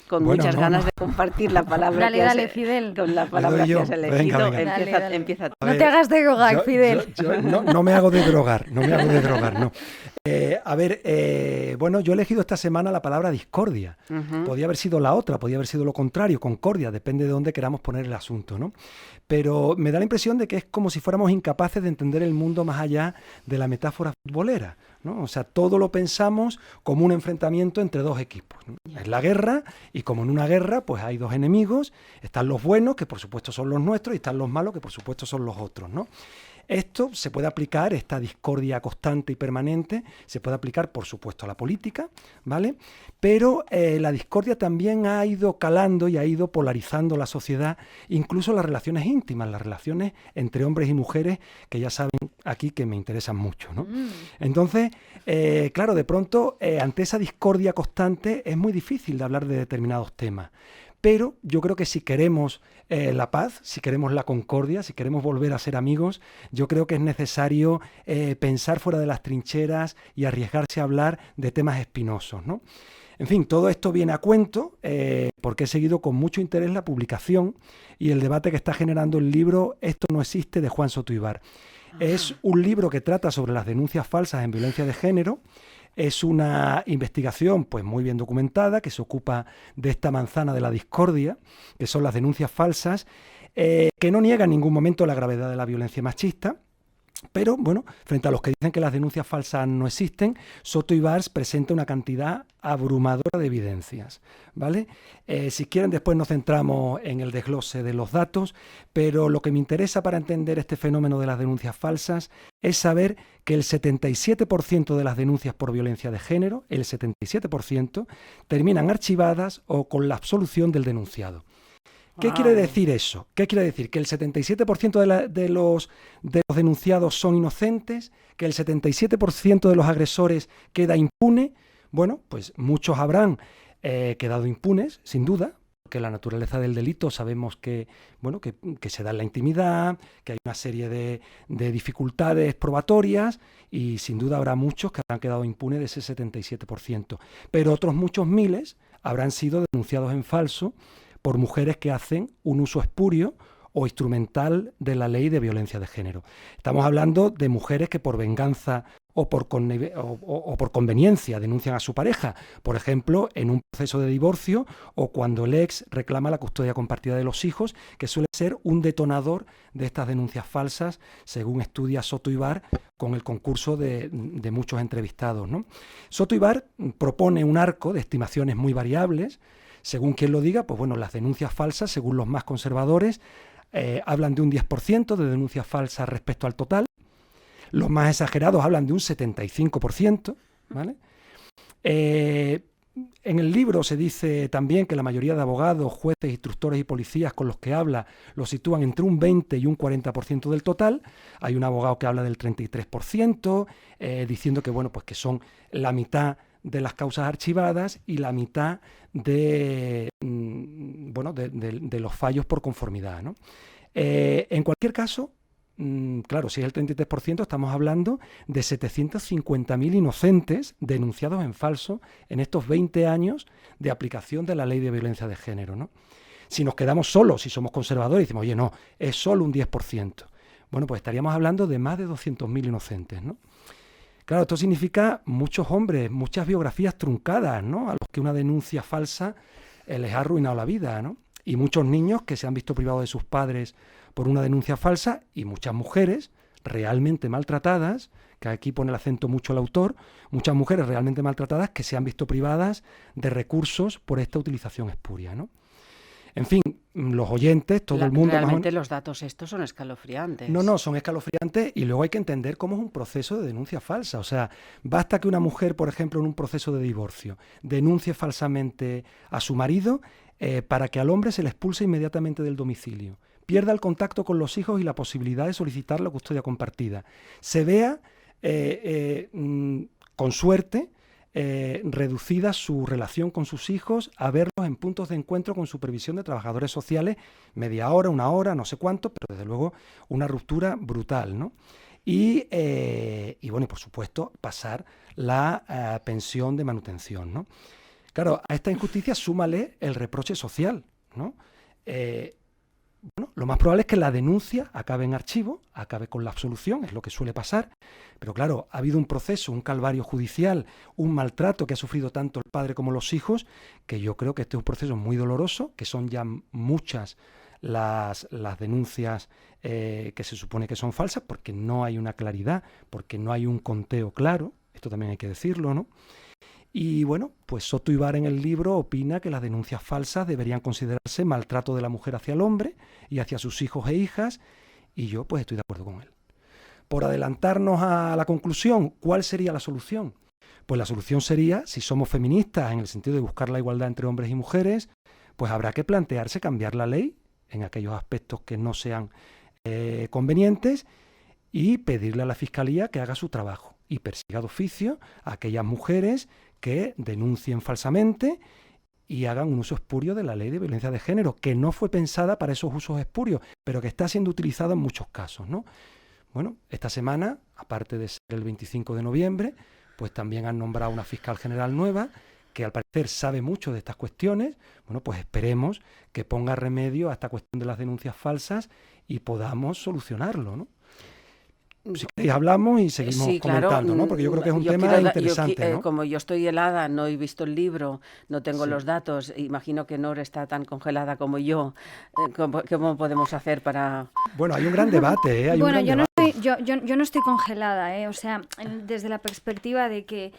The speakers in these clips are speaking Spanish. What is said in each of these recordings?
con Bueno, muchas no, ganas no. de compartir la palabra Dale, Fidel. con la Le palabra doy que yo. has elegido. Venga, venga. Empieza, Dale. empieza tú. A No ver, te hagas de drogar, Fidel. No me hago de drogar, no me hago de drogar, no. Bueno, yo he elegido esta semana la palabra discordia. Ujú. Podía haber sido la otra, podía haber sido lo contrario, concordia, depende de dónde queramos poner el asunto, ¿no? Pero me da la impresión de que es como si fuéramos incapaces de entender el mundo más allá de la metáfora futbolera, ¿no? O sea, todo lo pensamos como un enfrentamiento entre dos equipos, ¿no? Ya. Es la guerra, y como en una guerra, pues hay dos enemigos, están los buenos, que por supuesto son los nuestros, y están los malos, que por supuesto son los otros, ¿no? Esto se puede aplicar, esta discordia constante y permanente, se puede aplicar, por supuesto, a la política, ¿vale? Pero la discordia también ha ido calando y ha ido polarizando la sociedad, incluso las relaciones íntimas, las relaciones entre hombres y mujeres, que ya saben aquí que me interesan mucho, ¿no? Entonces, claro, de pronto, ante esa discordia constante, es muy difícil de hablar de determinados temas. Pero yo creo que si queremos la paz, si queremos la concordia, si queremos volver a ser amigos, yo creo que es necesario pensar fuera de las trincheras y arriesgarse a hablar de temas espinosos, ¿no? En fin, todo esto viene a cuento porque he seguido con mucho interés la publicación y el debate que está generando el libro Esto no existe, de Juan Soto Ibar. Es un libro que trata sobre las denuncias falsas en violencia de género. Es una investigación pues muy bien documentada que se ocupa de esta manzana de la discordia, que son las denuncias falsas, que no niega en ningún momento la gravedad de la violencia machista. Pero, bueno, frente a los que dicen que las denuncias falsas no existen, Soto Ibars presenta una cantidad abrumadora de evidencias, ¿vale? Si quieren, después nos centramos en el desglose de los datos, pero lo que me interesa para entender este fenómeno de las denuncias falsas es saber que el 77% de las denuncias por violencia de género, el 77%, terminan archivadas o con la absolución del denunciado. ¿Qué quiere decir eso? ¿Qué quiere decir? ¿Que el 77% de los denunciados son inocentes? ¿Que el 77% de los agresores queda impune? Bueno, pues muchos habrán quedado impunes, sin duda, porque la naturaleza del delito sabemos que, bueno, que se da en la intimidad, que hay una serie de dificultades probatorias y sin duda habrá muchos que habrán quedado impunes de ese 77%. Pero otros muchos miles habrán sido denunciados en falso por mujeres que hacen un uso espurio o instrumental de la ley de violencia de género. Estamos hablando de mujeres que por venganza o por conveniencia denuncian a su pareja, por ejemplo, en un proceso de divorcio o cuando el ex reclama la custodia compartida de los hijos, que suele ser un detonador de estas denuncias falsas, según estudia Soto Ibar con el concurso de muchos entrevistados, ¿no? Soto Ibar propone un arco de estimaciones muy variables. Según quien lo diga, pues bueno, las denuncias falsas, según los más conservadores, hablan de un 10% de denuncias falsas respecto al total. Los más exagerados hablan de un 75%, ¿vale? En el libro se dice también que la mayoría de abogados, jueces, instructores y policías con los que habla lo sitúan entre un 20 y un 40% del total. Hay un abogado que habla del 33%, diciendo que, bueno, pues que son la mitad de las causas archivadas y la mitad de los fallos por conformidad, ¿no? En cualquier caso, claro, si es el 33%, estamos hablando de 750.000 inocentes denunciados en falso en estos 20 años de aplicación de la ley de violencia de género, ¿no? Si nos quedamos solos, si somos conservadores y decimos, oye, no, es solo un 10%, bueno, pues estaríamos hablando de más de 200.000 inocentes, ¿no? Claro, esto significa muchos hombres, muchas biografías truncadas, ¿no? A los que una denuncia falsa les ha arruinado la vida, ¿no? Y muchos niños que se han visto privados de sus padres por una denuncia falsa y muchas mujeres realmente maltratadas, que aquí pone el acento mucho el autor, muchas mujeres realmente maltratadas que se han visto privadas de recursos por esta utilización espuria, ¿no? En fin, los oyentes, todo el mundo... Realmente los datos estos son escalofriantes. No, son escalofriantes y luego hay que entender cómo es un proceso de denuncia falsa. O sea, basta que una mujer, por ejemplo, en un proceso de divorcio, denuncie falsamente a su marido para que al hombre se le expulse inmediatamente del domicilio, pierda el contacto con los hijos y la posibilidad de solicitar la custodia compartida. Se vea, con suerte, reducida su relación con sus hijos a verlos en puntos de encuentro con supervisión de trabajadores sociales, media hora, una hora, no sé cuánto, pero desde luego una ruptura brutal, ¿no? Y bueno, y por supuesto, pasar la pensión de manutención, ¿no? Claro, a esta injusticia súmale el reproche social, ¿no? Bueno, lo más probable es que la denuncia acabe en archivo, acabe con la absolución, es lo que suele pasar. Pero claro, ha habido un proceso, un calvario judicial, un maltrato que ha sufrido tanto el padre como los hijos, que yo creo que este es un proceso muy doloroso, que son ya muchas las denuncias que se supone que son falsas, porque no hay una claridad, porque no hay un conteo claro, esto también hay que decirlo, ¿no? Y bueno, pues Soto Ibar en el libro opina que las denuncias falsas deberían considerarse maltrato de la mujer hacia el hombre y hacia sus hijos e hijas, y yo pues estoy de acuerdo con él. Por adelantarnos a la conclusión, ¿cuál sería la solución? Pues la solución sería, si somos feministas en el sentido de buscar la igualdad entre hombres y mujeres, pues habrá que plantearse cambiar la ley en aquellos aspectos que no sean convenientes y pedirle a la Fiscalía que haga su trabajo y persiga de oficio a aquellas mujeres que denuncien falsamente y hagan un uso espurio de la ley de violencia de género, que no fue pensada para esos usos espurios, pero que está siendo utilizada en muchos casos, ¿no? Bueno, esta semana, aparte de ser el 25 de noviembre, pues también han nombrado una fiscal general nueva que al parecer sabe mucho de estas cuestiones. Bueno, pues esperemos que ponga remedio a esta cuestión de las denuncias falsas y podamos solucionarlo, ¿no? Si queréis hablamos y seguimos comentando, ¿no? Porque yo creo que es un tema interesante, ¿no? Como yo estoy helada, no he visto el libro, no tengo los datos, imagino que Nor está tan congelada como yo. ¿Cómo podemos hacer para...? Bueno, hay un gran debate, ¿eh? Bueno, yo no estoy congelada, ¿eh? O sea, desde la perspectiva de que...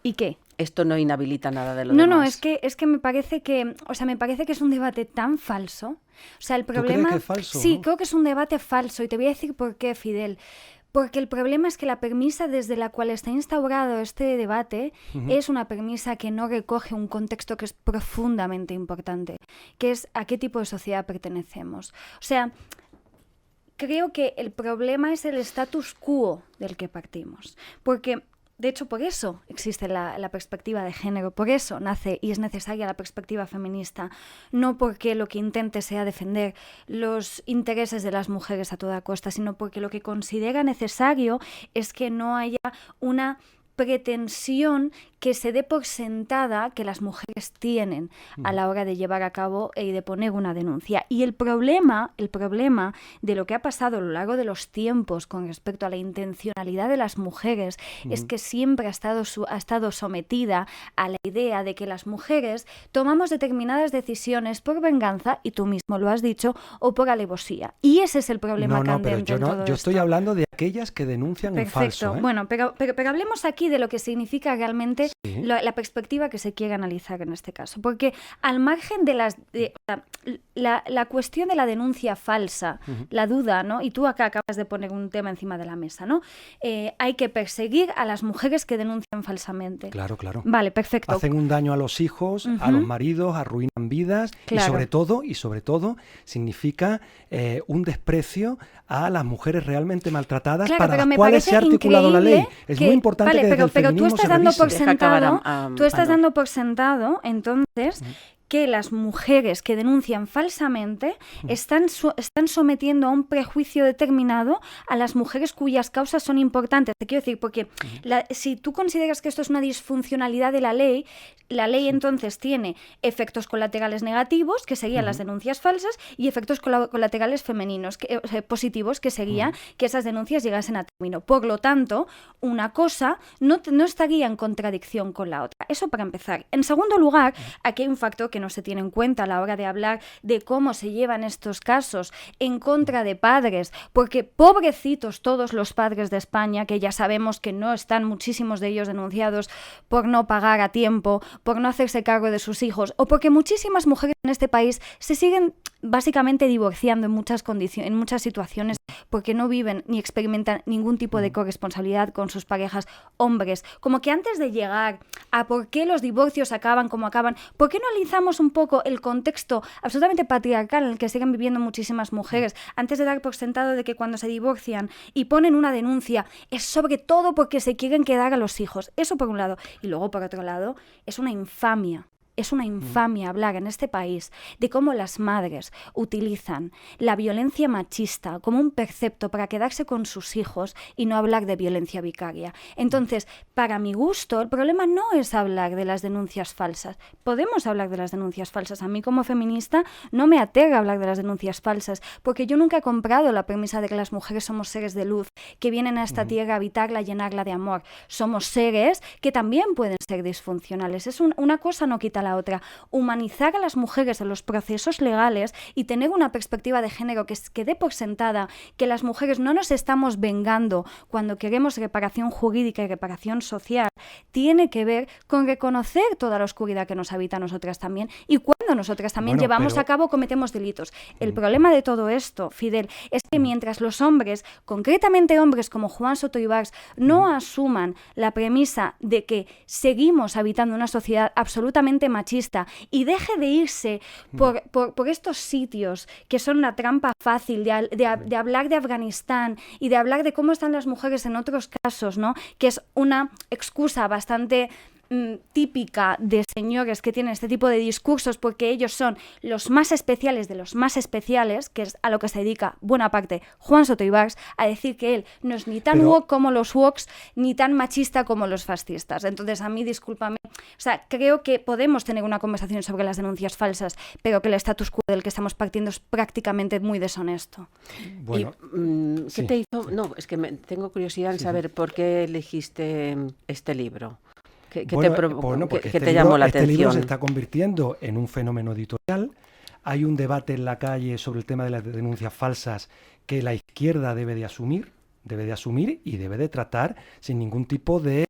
¿Y qué? Esto no inhabilita nada de lo demás. No, es que me parece que, o sea, me parece que es un debate tan falso. O sea, el problema... ¿Tú crees que es falso? Sí, ¿no? creo que es un debate falso y te voy a decir por qué, Fidel. Porque el problema es que la premisa desde la cual está instaurado este debate es una premisa que no recoge un contexto que es profundamente importante, que es a qué tipo de sociedad pertenecemos. O sea, creo que el problema es el status quo del que partimos. Porque... De hecho, por eso existe la perspectiva de género, por eso nace y es necesaria la perspectiva feminista, no porque lo que intente sea defender los intereses de las mujeres a toda costa, sino porque lo que considera necesario es que no haya una pretensión que se dé por sentada que las mujeres tienen a la hora de llevar a cabo y de poner una denuncia. Y el problema de lo que ha pasado a lo largo de los tiempos con respecto a la intencionalidad de las mujeres es que siempre ha estado sometida a la idea de que las mujeres tomamos determinadas decisiones por venganza, y tú mismo lo has dicho, o por alevosía. Y ese es el problema candente en todo esto. Yo estoy hablando de aquellas que denuncian en falso, ¿eh? Bueno, pero hablemos aquí de lo que significa realmente la perspectiva que se quiere analizar en este caso. Porque al margen de la cuestión de la denuncia falsa, la duda, ¿no? Y tú acá acabas de poner un tema encima de la mesa, ¿no? Hay que perseguir a las mujeres que denuncian falsamente. Claro. Vale, perfecto. Hacen un daño a los hijos, a los maridos, arruinan vidas, claro. y sobre todo significa un desprecio a las mujeres realmente maltratadas, claro, para las cuales se ha articulado la ley. Es muy importante que desde el feminismo tú estás dando por se sentado, dando por sentado, entonces, que las mujeres que denuncian falsamente están sometiendo a un prejuicio determinado a las mujeres cuyas causas son importantes. Te quiero decir, porque si tú consideras que esto es una disfuncionalidad de la ley entonces tiene efectos colaterales negativos, que serían las denuncias falsas, y efectos colaterales femeninos, positivos, que sería que esas denuncias llegasen a término. Por lo tanto, una cosa no estaría en contradicción con la otra. Eso para empezar. En segundo lugar, aquí hay un factor que no se tiene en cuenta a la hora de hablar de cómo se llevan estos casos en contra de padres, porque pobrecitos todos los padres de España, que ya sabemos que no están muchísimos de ellos denunciados por no pagar a tiempo, por no hacerse cargo de sus hijos, o porque muchísimas mujeres en este país se siguen básicamente divorciando en muchas situaciones porque no viven ni experimentan ningún tipo de corresponsabilidad con sus parejas hombres. Como que antes de llegar a por qué los divorcios acaban como acaban, ¿por qué no analizamos un poco el contexto absolutamente patriarcal en el que siguen viviendo muchísimas mujeres, antes de dar por sentado de que cuando se divorcian y ponen una denuncia es sobre todo porque se quieren quedar a los hijos? Eso por un lado. Y luego, por otro lado, es una infamia es una infamia hablar en este país de cómo las madres utilizan la violencia machista como un precepto para quedarse con sus hijos y no hablar de violencia vicaria. Entonces, para mi gusto, el problema no es hablar de las denuncias falsas. Podemos hablar de las denuncias falsas. A mí como feminista no me aterra hablar de las denuncias falsas, porque yo nunca he comprado la premisa de que las mujeres somos seres de luz, que vienen a esta tierra a habitarla, a llenarla de amor. Somos seres que también pueden ser disfuncionales. Una cosa no quita la otra. Humanizar a las mujeres en los procesos legales y tener una perspectiva de género que dé por sentada que las mujeres no nos estamos vengando cuando queremos reparación jurídica y reparación social, tiene que ver con reconocer toda la oscuridad que nos habita a nosotras también y cuando nosotras también llevamos a cabo, cometemos delitos. El problema de todo esto, Fidel, es que mientras los hombres, concretamente hombres como Juan Soto Ibars, no asuman la premisa de que seguimos habitando una sociedad absolutamente machista y deje de irse por estos sitios que son una trampa fácil de hablar de Afganistán y de hablar de cómo están las mujeres en otros casos, ¿no? Que es una excusa bastante típica de señores que tienen este tipo de discursos porque ellos son los más especiales de los más especiales, que es a lo que se dedica buena parte Juan Soto Ibars, a decir que él no es ni tan woke como los wokes, ni tan machista como los fascistas. Entonces, a mí, discúlpame, o sea, creo que podemos tener una conversación sobre las denuncias falsas, pero que el status quo del que estamos partiendo es prácticamente muy deshonesto. Bueno, ¿qué te hizo? No, es que tengo curiosidad en saber por qué elegiste este libro. ¿Qué te llamó la atención? Este libro se está convirtiendo en un fenómeno editorial. Hay un debate en la calle sobre el tema de las denuncias falsas que la izquierda debe de asumir y debe de tratar sin ningún tipo de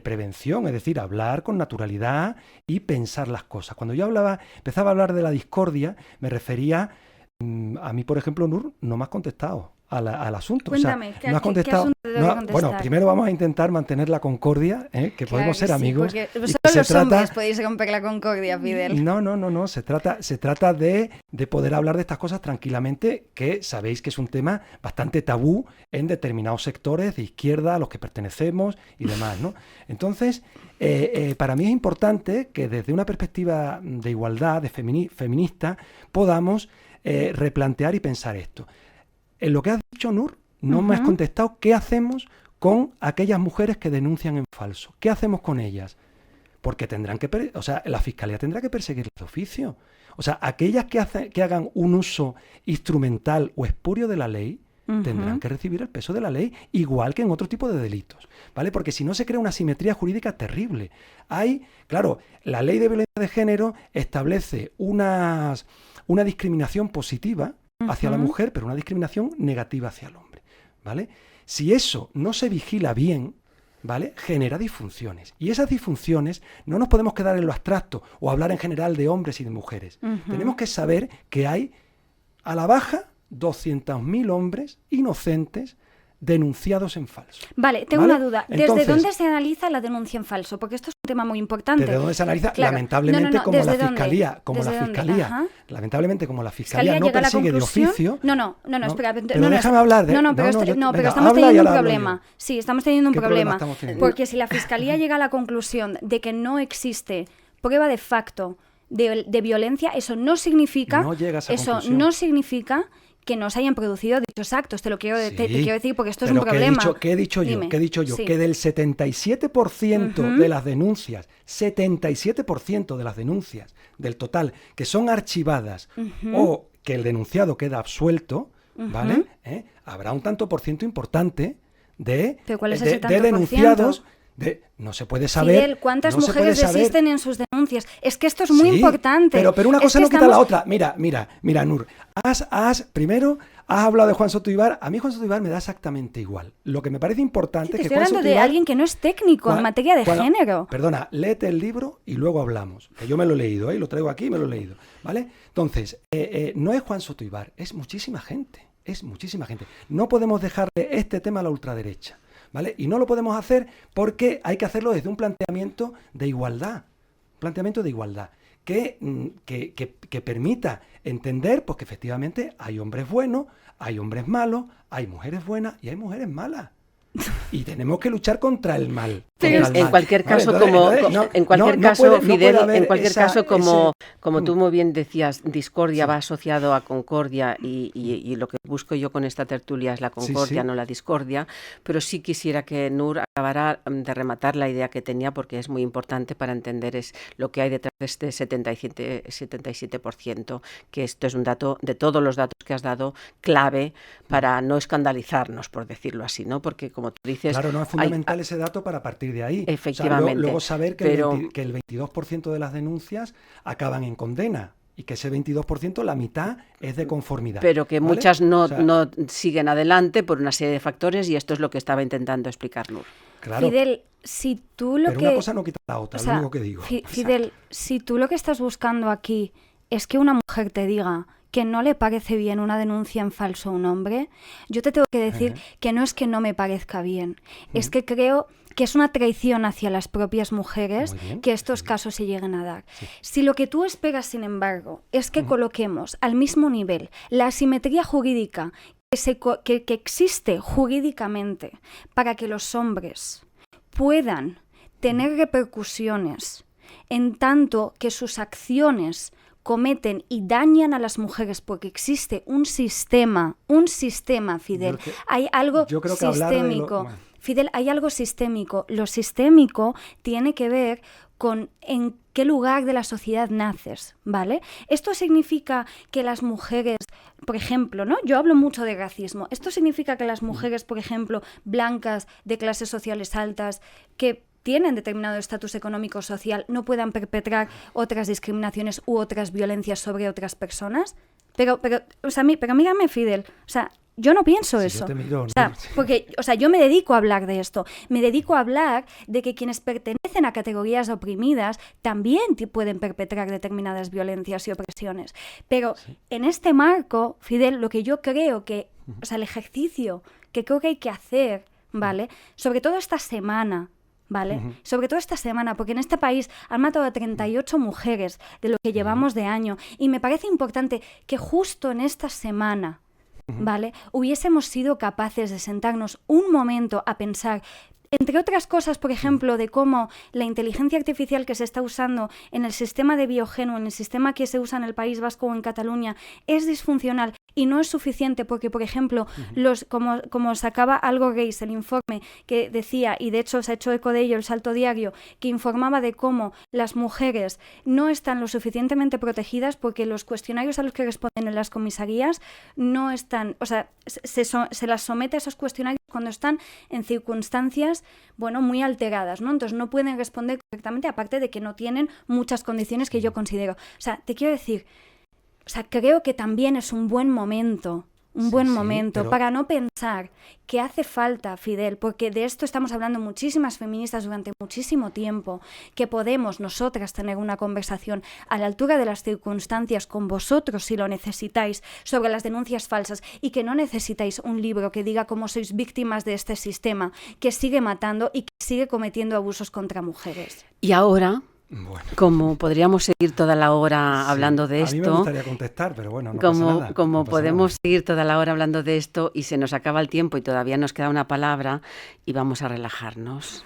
prevención, es decir, hablar con naturalidad y pensar las cosas. Cuando yo empezaba a hablar de la discordia, me refería, a mí, por ejemplo, Nur, no me has contestado al asunto. Cuéntame, o sea, no has contestado. Bueno, primero vamos a intentar mantener la concordia, que podemos ser amigos. Sí, solo los hombres podéis romper la concordia, Fidel. No. Se trata de poder hablar de estas cosas tranquilamente, que sabéis que es un tema bastante tabú en determinados sectores de izquierda a los que pertenecemos y demás, ¿no? Entonces, para mí es importante que desde una perspectiva de igualdad, de feminista, podamos replantear y pensar esto. En lo que has dicho, Nur, no me has contestado qué hacemos con aquellas mujeres que denuncian en falso. ¿Qué hacemos con ellas? Porque tendrán que, la Fiscalía tendrá que perseguirlas de oficio. O sea, aquellas que hagan un uso instrumental o espurio de la ley, tendrán que recibir el peso de la ley, igual que en otro tipo de delitos, ¿vale? Porque si no se crea una asimetría jurídica terrible. Claro, la ley de violencia de género establece una discriminación positiva hacia la mujer, pero una discriminación negativa hacia el hombre, ¿vale? Si eso no se vigila bien, ¿vale?, genera disfunciones. Y esas disfunciones no nos podemos quedar en lo abstracto o hablar en general de hombres y de mujeres. Tenemos que saber que hay, a la baja, 200.000 hombres inocentes denunciados en falso. Vale, tengo una duda. ¿Desde dónde se analiza la denuncia en falso? Porque esto es un tema muy importante. ¿Desde dónde se analiza? Claro. Lamentablemente, como la Fiscalía, lamentablemente, como la Fiscalía no persigue de oficio... No, espera. Pero déjame hablar. Pero estamos teniendo un problema. Sí, estamos teniendo un problema. Porque si la Fiscalía llega a la conclusión de que no existe prueba de facto de violencia, eso no significa... No significa que no se hayan producido dichos actos. Te quiero decir porque esto es un problema. ¿Qué he dicho yo? Sí. Que del 77% de las denuncias, 77% de las denuncias del total que son archivadas o que el denunciado queda absuelto, ¿vale? Habrá un tanto por ciento importante de denunciados. No se puede saber. Fidel, ¿cuántas mujeres desisten en sus denuncias? Es que esto es muy importante. Pero una cosa no quita la otra. Mira, Nur. Primero has hablado de Juan Soto Ibars. A mí Juan Soto Ibars me da exactamente igual. Lo que me parece importante es que Juan Soto Ibars... Estoy hablando de alguien que no es técnico en materia de género. Perdona, léete el libro y luego hablamos. Que yo me lo he leído, lo traigo aquí y me lo he leído, ¿vale? Entonces, no es Juan Soto Ibars, es muchísima gente. No podemos dejarle este tema a la ultraderecha, ¿vale? Y no lo podemos hacer porque hay que hacerlo desde un planteamiento de igualdad. Que permita entender pues, que efectivamente hay hombres buenos, hay hombres malos, hay mujeres buenas y hay mujeres malas. y tenemos que luchar contra el mal. En cualquier caso, Fidel, en cualquier caso, como tú muy bien decías, discordia va asociado a concordia y lo que busco yo con esta tertulia es la concordia, no la discordia, pero sí quisiera que Nur acabara de rematar la idea que tenía, porque es muy importante para entender lo que hay detrás de este 77%, que esto es un dato, de todos los datos que has dado, clave para no escandalizarnos, por decirlo así, ¿no? Porque como tú dices... Claro, no es fundamental ese dato para partir de ahí. Efectivamente. O sea, luego saber que el 22% de las denuncias acaban en condena y que ese 22%, la mitad, es de conformidad. Pero que ¿vale? muchas no siguen adelante por una serie de factores, y esto es lo que estaba intentando explicar Nur. Claro. Fidel, si tú lo Pero que... una cosa no quita la otra, lo único que digo. Fidel, si tú lo que estás buscando aquí es que una mujer te diga que no le parece bien una denuncia en falso a un hombre, yo te tengo que decir que no es que no me parezca bien, es que creo que es una traición hacia las propias mujeres que estos casos se lleguen a dar. Sí. Si lo que tú esperas, sin embargo, es que coloquemos al mismo nivel la asimetría jurídica que existe jurídicamente para que los hombres puedan tener repercusiones en tanto que sus acciones cometen y dañan a las mujeres, porque existe un sistema, Fidel. Hay algo sistémico. Fidel, hay algo sistémico. Lo sistémico tiene que ver con en qué lugar de la sociedad naces, ¿vale? Esto significa que las mujeres, por ejemplo, ¿no? Yo hablo mucho de racismo. Esto significa que las mujeres, por ejemplo, blancas, de clases sociales altas, que tienen determinado estatus económico o social, no puedan perpetrar otras discriminaciones u otras violencias sobre otras personas. Pero mírame, Fidel, o sea, yo no pienso eso. Yo te miro, o sea, porque, yo me dedico a hablar de esto. Me dedico a hablar de que quienes pertenecen a categorías oprimidas también pueden perpetrar determinadas violencias y opresiones. Pero en este marco, Fidel, lo que yo creo que, el ejercicio que creo que hay que hacer, ¿vale? Sobre todo esta semana, ¿vale? Sobre todo esta semana, porque en este país han matado a 38 mujeres de lo que llevamos de año, y me parece importante que justo en esta semana, ¿vale?, hubiésemos sido capaces de sentarnos un momento a pensar, entre otras cosas, por ejemplo, de cómo la inteligencia artificial que se está usando en el sistema de Biogen, en el sistema que se usa en el País Vasco o en Cataluña, es disfuncional y no es suficiente, porque, por ejemplo, como sacaba Algo Gays, el informe que decía, y de hecho se ha hecho eco de ello el Salto Diario, que informaba de cómo las mujeres no están lo suficientemente protegidas porque los cuestionarios a los que responden en las comisarías no están, se las somete a esos cuestionarios cuando están en circunstancias, muy alteradas, ¿no? Entonces no pueden responder correctamente, aparte de que no tienen muchas condiciones que yo considero. Te quiero decir, creo que también es un buen momento, pero para no pensar que hace falta, Fidel, porque de esto estamos hablando muchísimas feministas durante muchísimo tiempo, que podemos nosotras tener una conversación a la altura de las circunstancias con vosotros, si lo necesitáis, sobre las denuncias falsas, y que no necesitáis un libro que diga cómo sois víctimas de este sistema que sigue matando y que sigue cometiendo abusos contra mujeres. Y ahora... Como podríamos seguir toda la hora hablando de esto. A mí me gustaría contestar, pero bueno, no pasa nada. Como podemos seguir toda la hora hablando de esto y se nos acaba el tiempo y todavía nos queda una palabra y vamos a relajarnos.